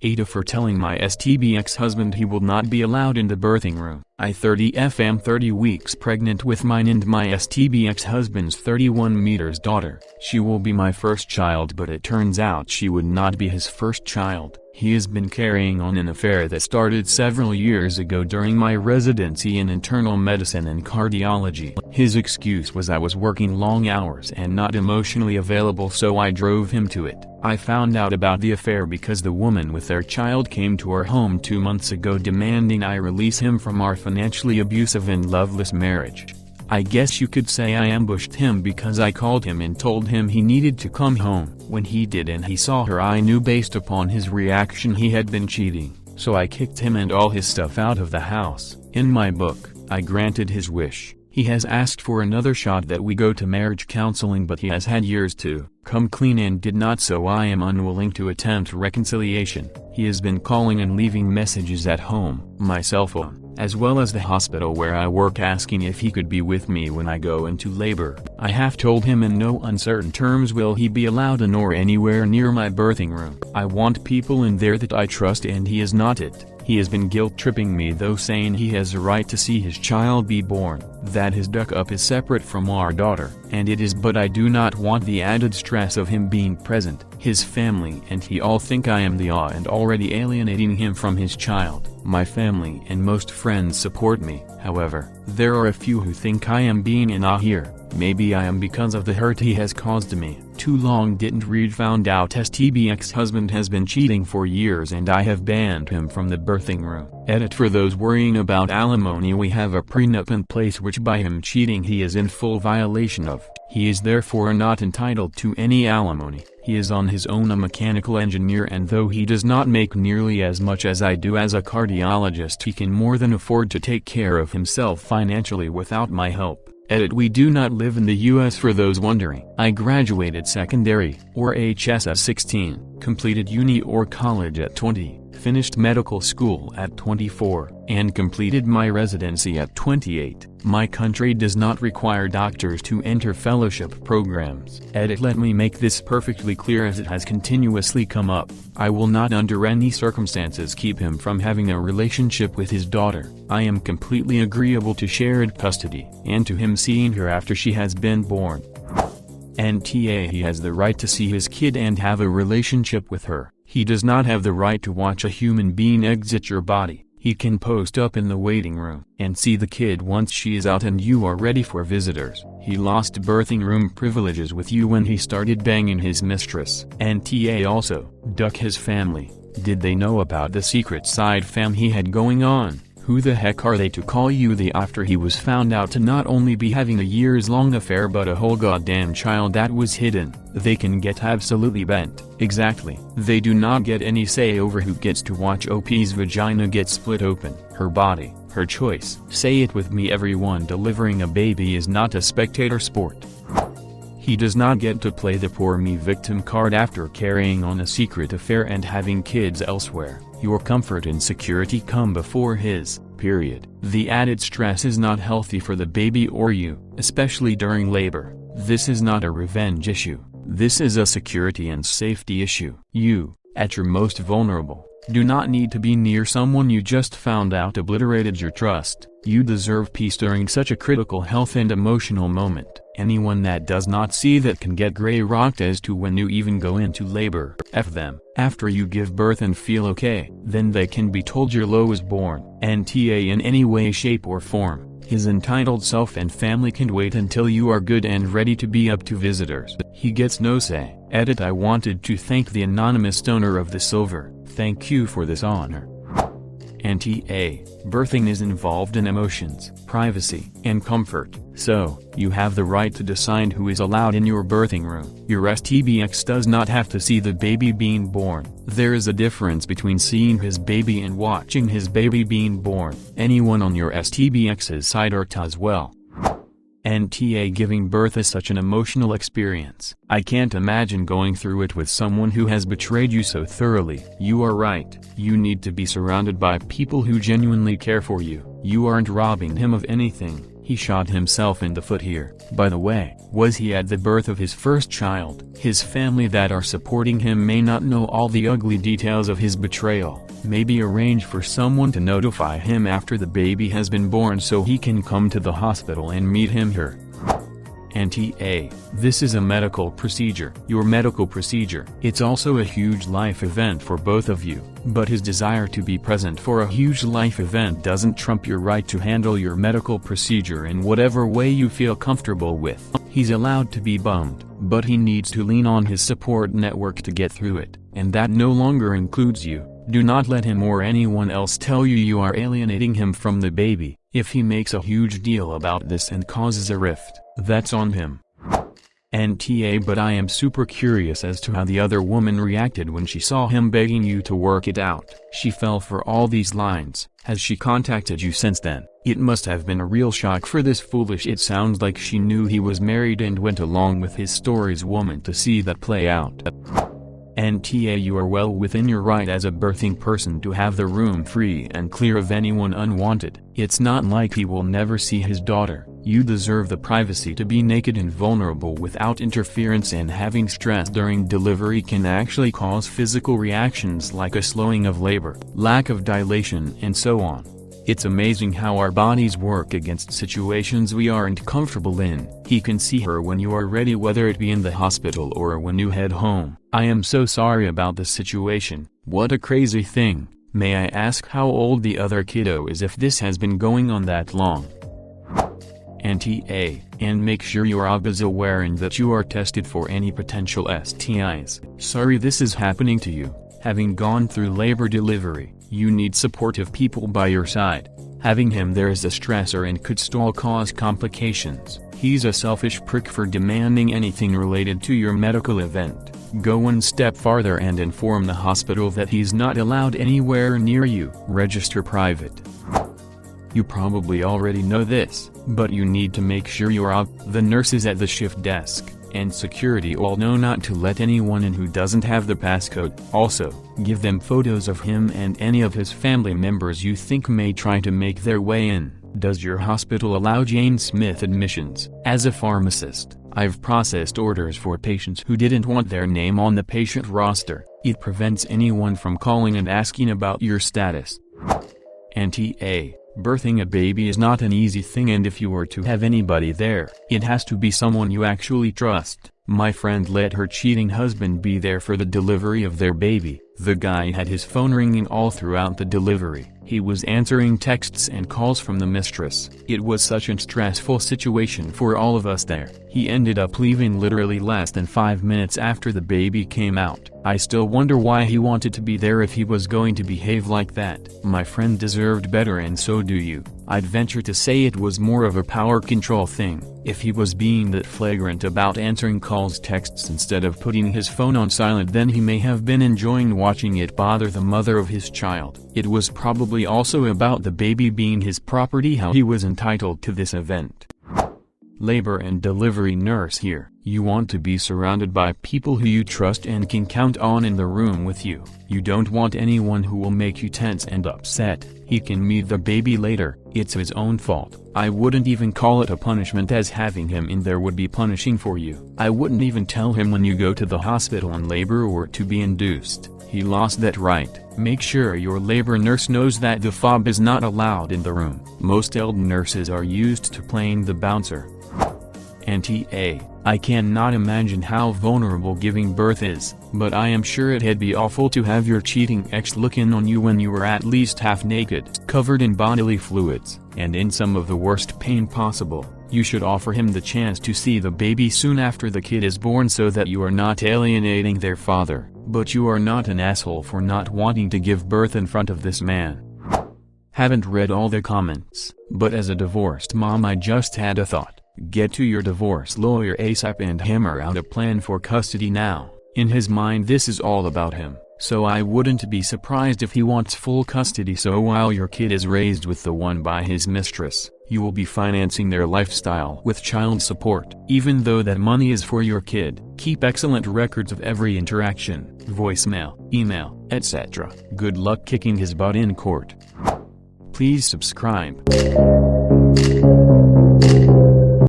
AITA for telling my STB ex-husband he will not be allowed in the birthing room. I 30F am 30 weeks pregnant with mine and my STB ex-husband's 31 meters daughter. She will be my first child, but it turns out she would not be his first child. He has been carrying on an affair that started several years ago during my residency in internal medicine and cardiology. His excuse was I was working long hours and not emotionally available, so I drove him to it. I found out about the affair because the woman with their child came to our home 2 months ago demanding I release him from our financially abusive and loveless marriage. I guess you could say I ambushed him because I called him and told him he needed to come home. When he did and he saw her, I knew based upon his reaction he had been cheating, so I kicked him and all his stuff out of the house. In my book, I granted his wish. He has asked for another shot that we go to marriage counseling, but he has had years to come clean and did not, so I am unwilling to attempt reconciliation. He has been calling and leaving messages at home, my cell phone, as well as the hospital where I work, asking if he could be with me when I go into labor. I have told him in no uncertain terms will he be allowed in or anywhere near my birthing room. I want people in there that I trust, and he is not it. He has been guilt-tripping me though, saying he has a right to see his child be born, that his duck up is separate from our daughter, and it is, but I do not want the added stress of him being present. His family and he all think I am the and already alienating him from his child. My family and most friends support me, however, there are a few who think I am being an here. Maybe I am because of the hurt he has caused me. Too long didn't read, found out STB ex-husband has been cheating for years and I have banned him from the birthing room. Edit: for those worrying about alimony, we have a prenup in place which by him cheating he is in full violation of. He is therefore not entitled to any alimony. He is on his own a mechanical engineer, and though he does not make nearly as much as I do as a cardiologist, he can more than afford to take care of himself financially without my help. Edit: we do not live in the US for those wondering. I graduated secondary, or HS at 16, completed uni or college at 20, finished medical school at 24, and completed my residency at 28. My country does not require doctors to enter fellowship programs. Edit: let me make this perfectly clear, as it has continuously come up. I will not under any circumstances keep him from having a relationship with his daughter. I am completely agreeable to shared custody, and to him seeing her after she has been born. NTA: he has the right to see his kid and have a relationship with her. He does not have the right to watch a human being exit your body. He can post up in the waiting room and see the kid once she is out and you are ready for visitors. He lost birthing room privileges with you when he started banging his mistress. NTA also: duck his family. Did they know about the secret side fam he had going on? Who the heck are they to call you the after he was found out to not only be having a years-long affair but a whole goddamn child that was hidden? They can get absolutely bent. Exactly. They do not get any say over who gets to watch OP's vagina get split open. Her body, her choice. Say it with me everyone: delivering a baby is not a spectator sport. He does not get to play the poor me victim card after carrying on a secret affair and having kids elsewhere. Your comfort and security come before his, period. The added stress is not healthy for the baby or you, especially during labor. This is not a revenge issue. This is a security and safety issue. You, at your most vulnerable, do not need to be near someone you just found out obliterated your trust. You deserve peace during such a critical health and emotional moment. Anyone that does not see that can get gray-rocked as to when you even go into labor. F them. After you give birth and feel okay, then they can be told your low is born. NTA: in any way, shape or form, his entitled self and family can wait until you are good and ready to be up to visitors. He gets no say. Edit: I wanted to thank the anonymous donor of the silver. Thank you for this honor. NTA: birthing is involved in emotions, privacy, and comfort, so you have the right to decide who is allowed in your birthing room. Your STBX does not have to see the baby being born. There is a difference between seeing his baby and watching his baby being born. Anyone on your STBX's side are as well. NTA: giving birth is such an emotional experience. I can't imagine going through it with someone who has betrayed you so thoroughly. You are right. You need to be surrounded by people who genuinely care for you. You aren't robbing him of anything. He shot himself in the foot here. By the way, was he at the birth of his first child? His family that are supporting him may not know all the ugly details of his betrayal. Maybe arrange for someone to notify him after the baby has been born so he can come to the hospital and meet him here. NTA, this is a medical procedure. Your medical procedure. It's also a huge life event for both of you, but his desire to be present for a huge life event doesn't trump your right to handle your medical procedure in whatever way you feel comfortable with. He's allowed to be bummed, but he needs to lean on his support network to get through it, and that no longer includes you. Do not let him or anyone else tell you you are alienating him from the baby. If he makes a huge deal about this and causes a rift, that's on him. NTA, but I am super curious as to how the other woman reacted when she saw him begging you to work it out. She fell for all these lines. Has she contacted you since then? It must have been a real shock for this foolish. It sounds like she knew he was married and went along with his story's woman to see that play out. NTA, you are well within your right as a birthing person to have the room free and clear of anyone unwanted. It's not like he will never see his daughter. You deserve the privacy to be naked and vulnerable without interference, and having stress during delivery can actually cause physical reactions like a slowing of labor, lack of dilation, and so on. It's amazing how our bodies work against situations we aren't comfortable in. He can see her when you are ready, whether it be in the hospital or when you head home. I am so sorry about the situation. What a crazy thing. May I ask how old the other kiddo is if this has been going on that long? NTA, and make sure your OB is aware and that you are tested for any potential STIs. Sorry this is happening to you. Having gone through labor delivery, you need supportive people by your side. Having him there is a stressor and could still cause complications. He's a selfish prick for demanding anything related to your medical event. Go one step farther and inform the hospital that he's not allowed anywhere near you. Register private. You probably already know this, but you need to make sure the nurses at the shift desk and security all know not to let anyone in who doesn't have the passcode. Also, give them photos of him and any of his family members you think may try to make their way in. Does your hospital allow Jane Smith admissions? As a pharmacist, I've processed orders for patients who didn't want their name on the patient roster. It prevents anyone from calling and asking about your status. NTA, birthing a baby is not an easy thing, and if you were to have anybody there, it has to be someone you actually trust. My friend let her cheating husband be there for the delivery of their baby. The guy had his phone ringing all throughout the delivery. He was answering texts and calls from the mistress. It was such a stressful situation for all of us there. He ended up leaving literally less than 5 minutes after the baby came out. I still wonder why he wanted to be there if he was going to behave like that. My friend deserved better, and so do you. I'd venture to say it was more of a power control thing. If he was being that flagrant about answering calls, texts instead of putting his phone on silent, then he may have been enjoying watching it bother the mother of his child. It was probably also about the baby being his property, how he was entitled to this event. Labor and delivery nurse here. You want to be surrounded by people who you trust and can count on in the room with you. You don't want anyone who will make you tense and upset. He can meet the baby later. It's his own fault. I wouldn't even call it a punishment, as having him in there would be punishing for you. I wouldn't even tell him when you go to the hospital in labor or to be induced. He lost that right. Make sure your labor nurse knows that the fob is not allowed in the room. Most LD nurses are used to playing the bouncer. NTA, I cannot imagine how vulnerable giving birth is, but I am sure it'd be awful to have your cheating ex look in on you when you were at least half naked, covered in bodily fluids, and in some of the worst pain possible. You should offer him the chance to see the baby soon after the kid is born so that you are not alienating their father, but you are not an asshole for not wanting to give birth in front of this man. Haven't read all the comments, but as a divorced mom I just had a thought. Get to your divorce lawyer ASAP and hammer out a plan for custody now. In his mind this is all about him, so I wouldn't be surprised if he wants full custody, so while your kid is raised with the one by his mistress, you will be financing their lifestyle with child support. Even though that money is for your kid, keep excellent records of every interaction, voicemail, email, etc. Good luck kicking his butt in court. Please subscribe. you.